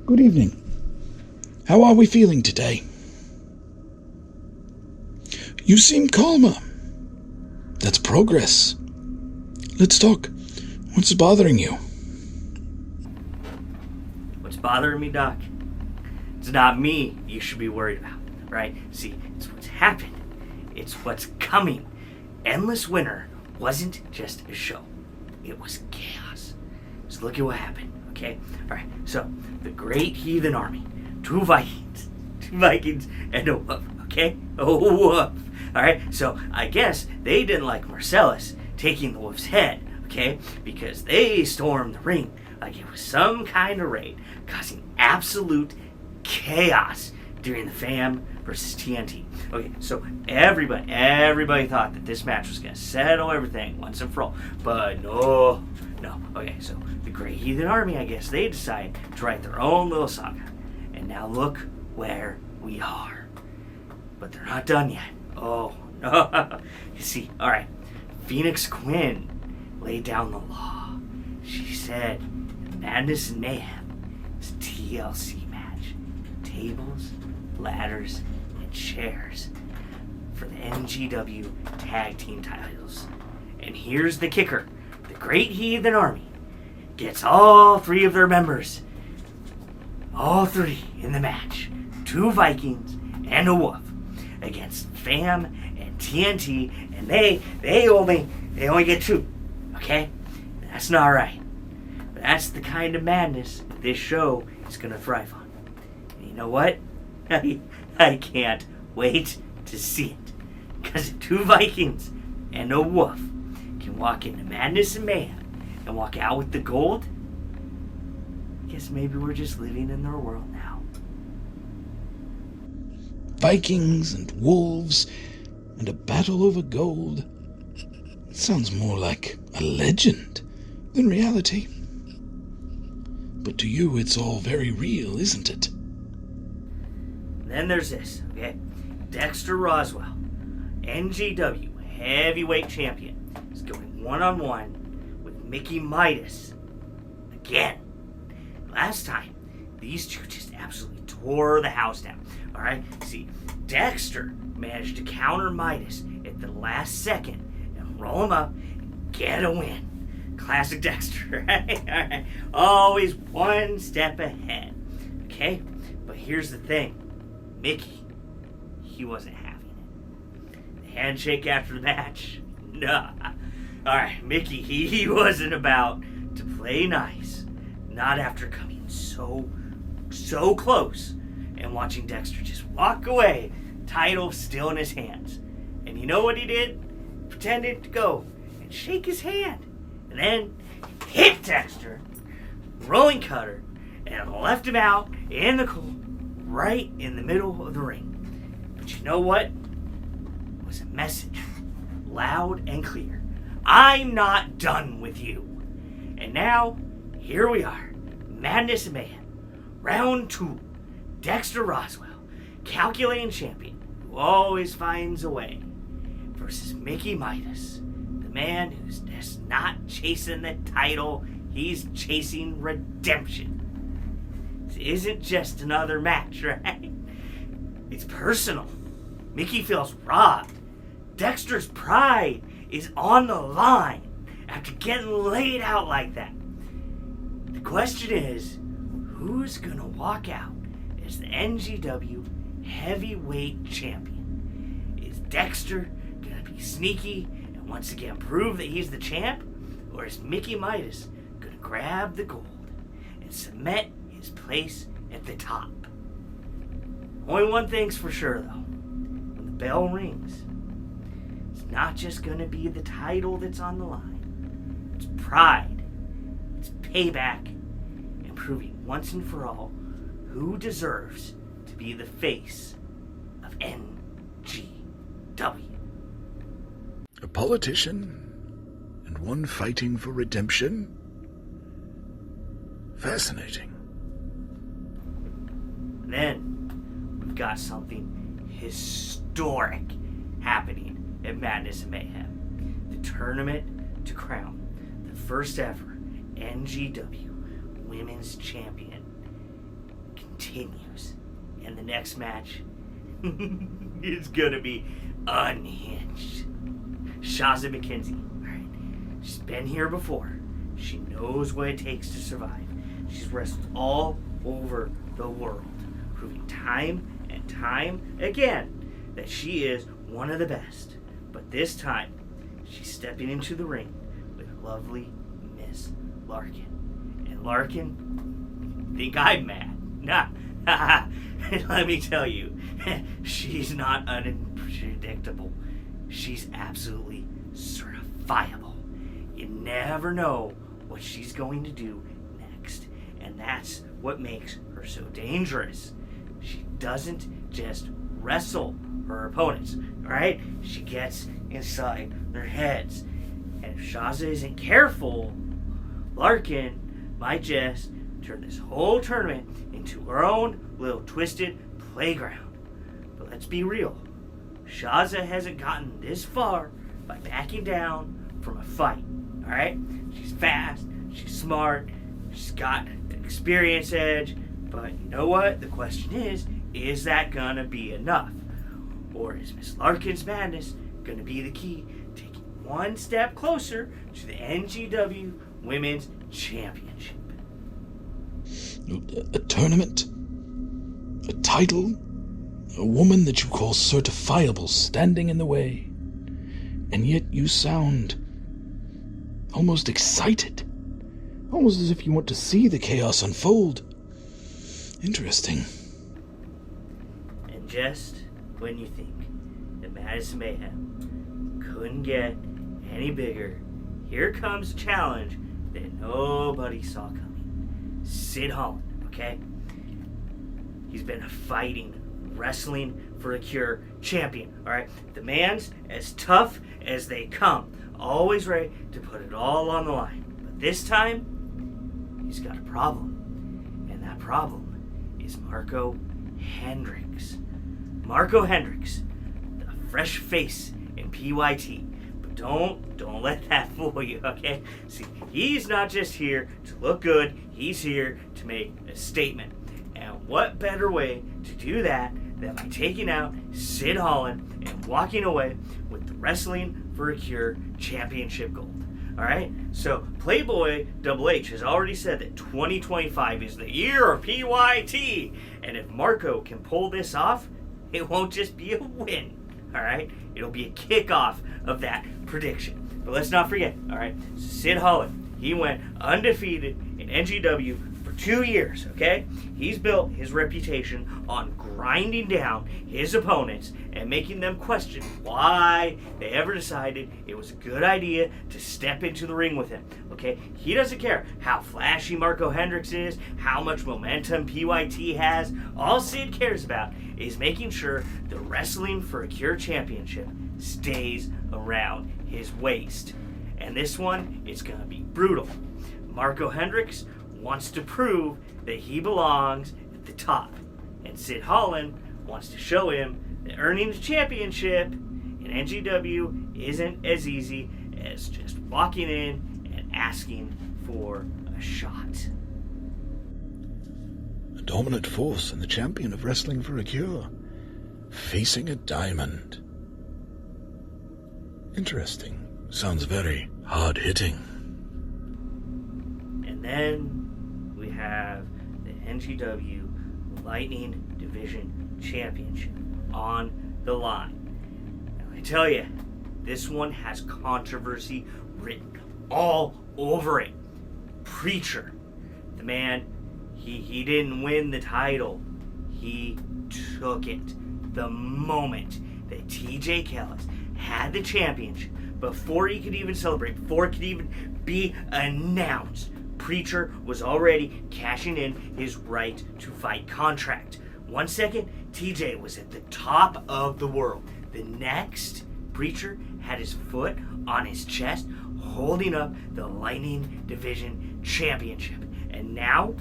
Good evening. How are we feeling today? You seem calmer. That's progress. Let's talk. What's bothering you? What's bothering me, Doc? It's not me you should be worried about, right? See, it's what's happened. It's what's coming. Endless Winter wasn't just a show. It was chaos. So look at what happened, okay? Alright, so the Great Heathen Army, two Vikings and a wolf, okay? A wolf. Alright, so I guess they didn't like Marcellus taking the wolf's head, okay? Because they stormed the ring like it was some kind of raid, causing absolute chaos during the FAM versus TNT. Okay, so everybody thought that this match was going to settle everything once and for all. But no. Okay, so the Great Heathen Army, I guess they decided to write their own little saga. And now look where we are. But they're not done yet. Oh, no. You see, alright, Phoenix Quinn laid down the law. She said, Madness and Mayhem is a TLC match. Tables, ladders, and chairs for the NGW Tag Team titles. And here's the kicker. The Great Heathen Army gets all three of their members. All three in the match. Two Vikings and a wolf against FAM and TNT, and they only get two. Okay? That's not right. But that's the kind of madness this show is gonna thrive on. And you know what? I can't wait to see it. Because two Vikings and a wolf can walk into Madness and Mayhem and walk out with the gold. I guess maybe we're just living in their world now. Vikings and wolves and a battle over gold. It sounds more like a legend than reality. But to you, it's all very real, isn't it? Then there's this, okay? Dexter Roswell, NGW heavyweight champion, is going one-on-one with Mickey Midas again. Last time, these two just absolutely tore the house down. Alright, see, Dexter managed to counter Midas at the last second and roll him up and get a win. Classic Dexter, right? Alright, always one step ahead. Okay? But here's the thing. Mickey, he wasn't having it. The handshake after the match? Nah. Alright, Mickey, he wasn't about to play nice. Not after coming so close and watching Dexter just walk away, title still in his hands. And you know what he did? Pretended to go and shake his hand. And then hit Dexter, rolling cutter, and left him out in the cold, right in the middle of the ring. But you know what? It was a message, loud and clear. I'm not done with you. And now, here we are. Madness and Mayhem. Round 2. Dexter Roswell, calculating champion, who always finds a way, versus Mickey Midas, the man who's just not chasing the title, he's chasing redemption. This isn't just another match, right? It's personal. Mickey feels robbed. Dexter's pride is on the line after getting laid out like that. The question is, who's gonna walk out as the NGW heavyweight champion? Is Dexter gonna be sneaky and once again prove that he's the champ? Or is Mickey Midas gonna grab the gold and cement his place at the top? Only one thing's for sure though. When the bell rings, it's not just gonna be the title that's on the line. It's pride. It's payback. And proving once and for all who deserves to be the face of NGW. A politician and one fighting for redemption? Fascinating. Then we've got something historic happening at Madness and Mayhem. The tournament to crown the first ever NGW Women's Champion. continues. And the next match is going to be unhinged. Shazza McKenzie. All right. She's been here before. She knows what it takes to survive. She's wrestled all over the world, proving time and time again that she is one of the best. But this time, she's stepping into the ring with lovely Miss Larkin. And Larkin, think I'm mad? Nah. Let me tell you, she's not unpredictable. She's absolutely certifiable. You never know what she's going to do next. And that's what makes her so dangerous. She doesn't just wrestle her opponents, alright? She gets inside their heads. And if Shazza isn't careful, Larkin might just turn this whole tournament into her own little twisted playground. But let's be real. Shazza hasn't gotten this far by backing down from a fight, alright? She's fast, she's smart, she's got an experience edge, but you know what? The question is that gonna be enough? Or is Miss Larkin's madness gonna be the key, taking one step closer to the NGW Women's Championship? A tournament? A title? A woman that you call certifiable standing in the way? And yet you sound almost excited. Almost as if you want to see the chaos unfold. Interesting. And just when you think that Madison Mayhem couldn't get any bigger, here comes a challenge that nobody saw coming. Sid Holland, okay? He's been a fighting, wrestling for a cure champion, alright? The man's as tough as they come, always ready to put it all on the line. But this time, he's got a problem. And that problem is Marco Hendricks. Marco Hendricks, the fresh face in PYT. But don't let that fool you, okay? See, he's not just here to look good, he's here to make a statement. And what better way to do that than by taking out Sid Holland and walking away with the Wrestling for a Cure Championship gold. Alright? So, Playboy Double H has already said that 2025 is the year of PYT. And if Marco can pull this off, it won't just be a win. Alright? It'll be a kickoff of that prediction. But let's not forget, alright? Sid Holland, he went undefeated in NGW for 2 years, okay? He's built his reputation on grinding down his opponents and making them question why they ever decided it was a good idea to step into the ring with him, okay? He doesn't care how flashy Marco Hendricks is, how much momentum PYT has. All Sid cares about is making sure the Wrestling for a Cure Championship stays around his waist. And this one is going to be brutal. Marco Hendricks wants to prove that he belongs at the top. And Sid Holland wants to show him that earning the championship in NGW isn't as easy as just walking in and asking for a shot. A dominant force and the champion of Wrestling for a Cure, facing a diamond. Interesting. Sounds very hard-hitting. And then we have the NGW Lightning Division Championship on the line. Now, I tell you, this one has controversy written all over it. Preacher, the man, he didn't win the title. He took it the moment that TJ Kellis had the championship. Before he could even celebrate, before it could even be announced, Preacher was already cashing in his right to fight contract. 1 second, TJ was at the top of the world. The next, Preacher had his foot on his chest, holding up the Lightning Division Championship. And now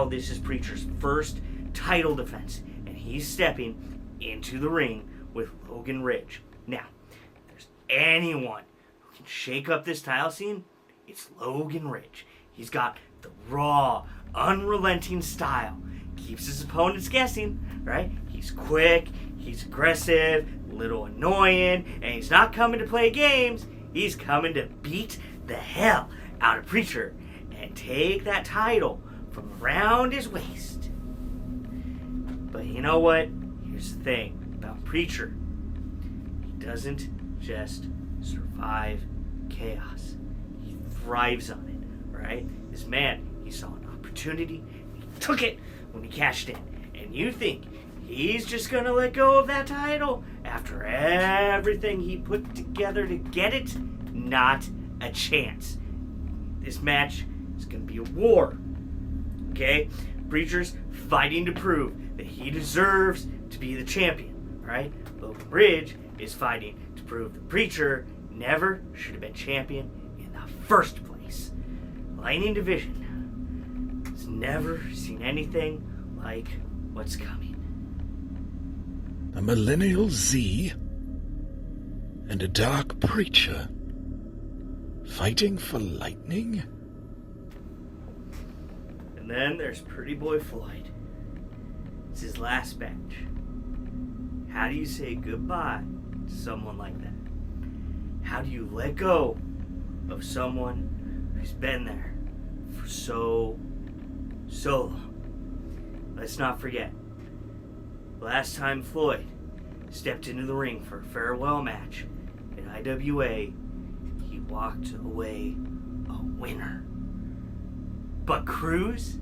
this is Preacher's first title defense, and he's stepping into the ring with Logan Ridge. Now, if there's anyone who can shake up this title scene, it's Logan Ridge. He's got the raw, unrelenting style, keeps his opponents guessing, right? He's quick, he's aggressive, a little annoying, and he's not coming to play games. He's coming to beat the hell out of Preacher and take that title from around his waist. But you know what? Here's the thing about Preacher. He doesn't just survive chaos. He thrives on it, right? This man, he saw an opportunity, he took it when he cashed in. And you think he's just gonna let go of that title after everything he put together to get it? Not a chance. This match is gonna be a war. Okay? Preacher's fighting to prove that he deserves to be the champion, right? Logan Bridge is fighting to prove the Preacher never should have been champion in the first place. Lightning Division has never seen anything like what's coming. A millennial Z and a dark Preacher fighting for lightning? And then there's Pretty Boy Floyd. It's his last match. How do you say goodbye to someone like that? How do you let go of someone who's been there for so long? Let's not forget, last time Floyd stepped into the ring for a farewell match in IWA, he walked away a winner. But Cruz,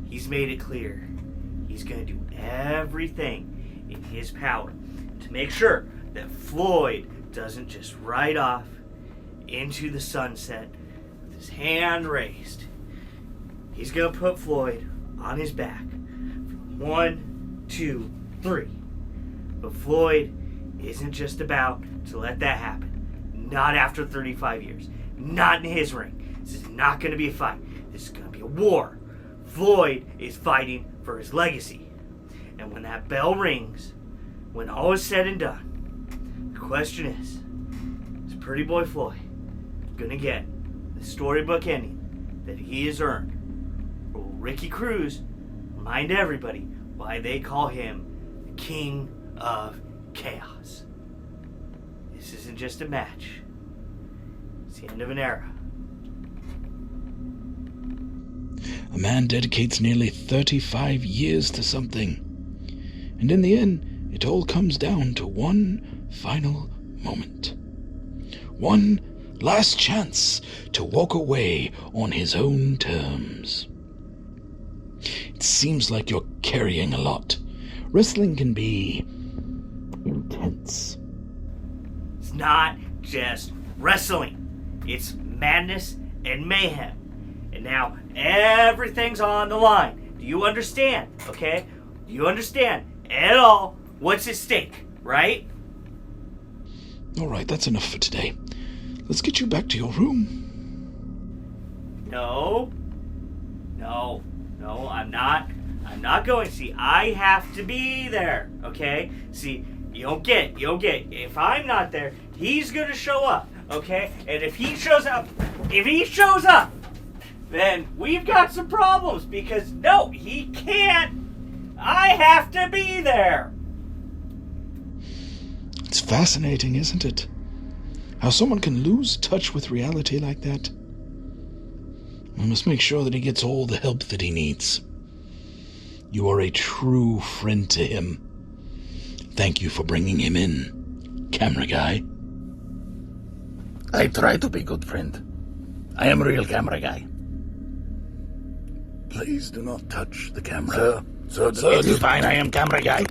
he's made it clear he's going to do everything in his power to make sure that Floyd doesn't just ride off into the sunset with his hand raised. He's going to put Floyd on his back. 1, 2, 3. But Floyd isn't just about to let that happen. Not after 35 years. Not in his ring. This is not going to be a fight. This is going to be a war. Floyd is fighting for his legacy. And when that bell rings, when all is said and done, the question is Pretty Boy Floyd going to get the storybook ending that he has earned? Or will Ricky Cruz remind everybody why they call him the King of Chaos? This isn't just a match. It's the end of an era. A man dedicates nearly 35 years to something. And in the end, it all comes down to one final moment. One last chance to walk away on his own terms. It seems like you're carrying a lot. Wrestling can be intense. It's not just wrestling. It's madness and mayhem. And now everything's on the line. Do you understand? Okay? Do you understand at all what's at stake, right? All right, that's enough for today. Let's get you back to your room. No, I'm not going. See, I have to be there, okay? See, you don't get it. If I'm not there, he's gonna show up, okay? And if he shows up, then we've got some problems because no, he can't. I have to be there. It's fascinating, isn't it? How someone can lose touch with reality like that. We must make sure that he gets all the help that he needs. You are a true friend to him. Thank you for bringing him in, camera guy. I try to be good friend. I am a real camera guy. Please do not touch the camera. Sir, it's fine, I am camera guy.